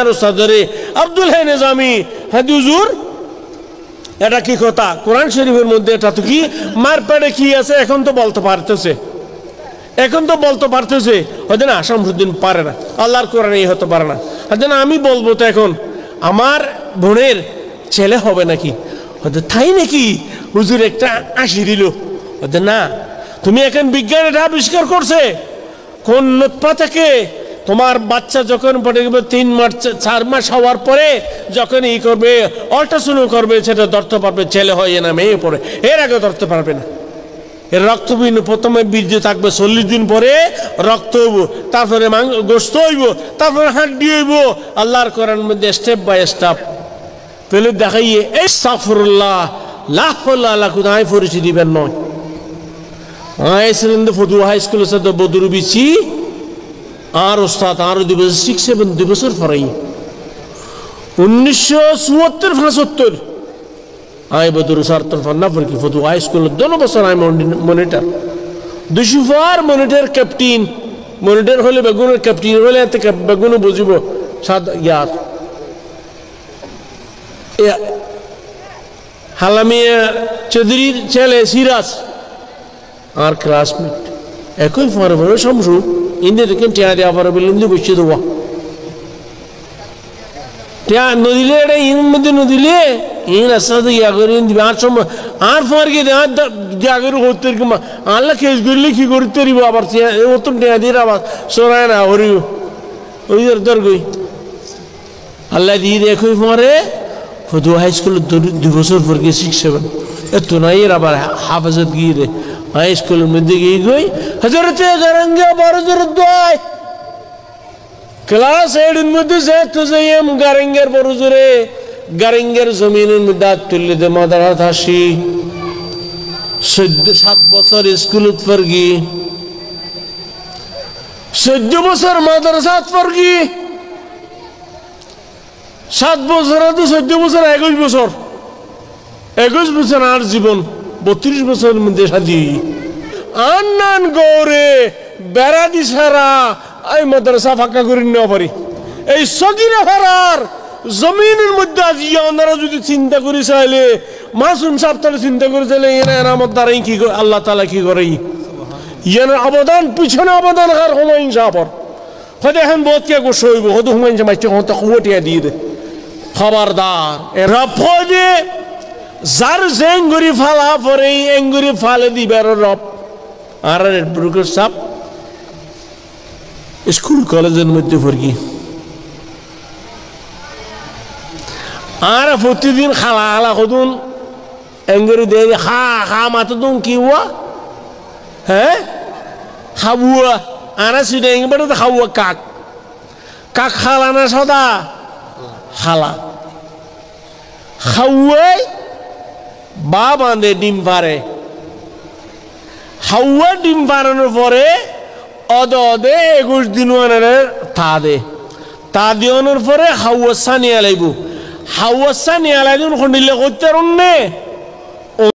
আর উস্তাদরে Abdul high Nizami হাদি হুজুর এটা কি কথা কোরআন শরীফের মধ্যে এটা তো কি মার পেটে কি আছে এখন তো বলতে পারতেছে হয়তো না শামসুদ্দিন পারে না আল্লাহর কোরআনে এই হতে পারে না হয়তো না আমি বলবো তো এখন আমার বোনের ছেলে হবে নাকি হয়তো তাই নাকি হুজুর একটা আশি দিল হয়তো না তুমি এখন বিজ্ঞান এটা আবিষ্কার করছে কোন নুতফা থেকে তোমার বাচ্চা যখন পড়ে গেবে 3 মাস 4 মাস হওয়ার পরে যখন ই করবে আল্ট্রাসাউন্ড করবে সেটা ধরতে পারবে ছেলে হয় না মেয়ে পড়ে এর আগে ধরতে পারবে না এর রক্তবিহীন প্রথমে বীর্য থাকবে 40 দিন পরে রক্ত হইব তারপরে গোশত হইব তারপরে হাড্ডি হইব আল্লাহর কোরআন মধ্যে স্টেপ বাই স্টেপ পেলে দেখাইয়ে আস্তাগফিরুল্লাহ লা হাওলা ওয়ালা কুওয়াতা আই ফরিসি দিবেন নয় আইসলেন্দ ফদু হাই স্কুলের সাথে বদরু বিচি আর ওস্তাদ আরো 2 বছর 6-7 2 বছর পরেই 1974-75 আই বদরু সার্তন ফান্নাফর কি ফদু হাই স্কুলের 2 বছর I monitor 200 monitor captain monitor হলে বেগুনের ক্যাপ্টেন হলে এত বেগুন বুঝিব সাদ ইয়ার হালামিয়া চৌধুরীর ছেলে সিরাজ আর ক্লাসমেট একই ফরবরে শামসু ইন্দে দেখেন টিয়া দেওয়া পারবে ইন্দে বসে দেওয়া টিয়া নদীলে এটা ইন মধ্যে নদীলে ইন আসতে ইয়া করে দিবে আর সময় আর ফরকে দেওয়া করে করতে আল্লাহ কেস করলে কি করতে পারিব আবার অত টিয়া দিয়ে আবার সরায় না হরিও ওই দর গই আল্লাহ দিয়ে একই ফরে ফদু হাই স্কুল 2 বছর পর গিয়ে 6-7 এত নাই এর আবার হাফাজত গিয়ে রে হাই স্কুলের মধ্যে গিয়ে গই হযরতে গারঙ্গা বড়জোর দয় ক্লাস 8 এর মধ্যে যে তো যাইম গারঙ্গের বড়জোরে গারঙ্গের জমিনের মধ্যে তুললে দে মাদারাত হাসি 7 বছর স্কুলত পড়গি 14 বছর মাদ্রাসাত পড়গি 7 বছর তো 14 বছর 21 বছর আর জীবন 32 বছরের মধ্যে শাদি আন্নান গৌরে বেড়া দি সারা এই মাদ্রাসা ফাঁকা করে নেওয়া পারি এই সগিরা হারার জমিনের মধ্যে আজ ওনারা যদি চিন্তা করে চাইলে মাসুম সাহেব তাহলে চিন্তা করে চাইলে এরা আমার দ্বারাই কি আল্লাহ তাআলা কি করে ইয়ার অবদান পিছনে অবদান আর হুমায়ুন সাহেবের হয়তো এখন বহুত কে গোস হইব হয়তো হুমায়ুন সাহেব হয়তো কুয়াটিয়া দিয়ে দে খবরদার এরা ফজে যার জেঙ্গুরি ফালা পরে এঙ্গুরি ফালে দিবার রব আর ব্রুকের সাপ স্কুল কলেজের মধ্যে পড়ি আর প্রতিদিন খালা খালা কদুন এঙ্গুরি দে খা খা মাতুন কি হুয়া হ্যাঁ খাবুয়া আনা সিডে এঙ্গবারে তো খাবুয়া কাক কাক খালা না সদা খালা খাওয়াই বা বাঁধে ডিম পারে হাওয়া ডিম পারানোর পরে অদে 21 দিন তা দেওয়ানোর পরে হাওয়া সানিয়া লাগব হাওয়া সানিয়া লাগবে খন্ডিলে করতে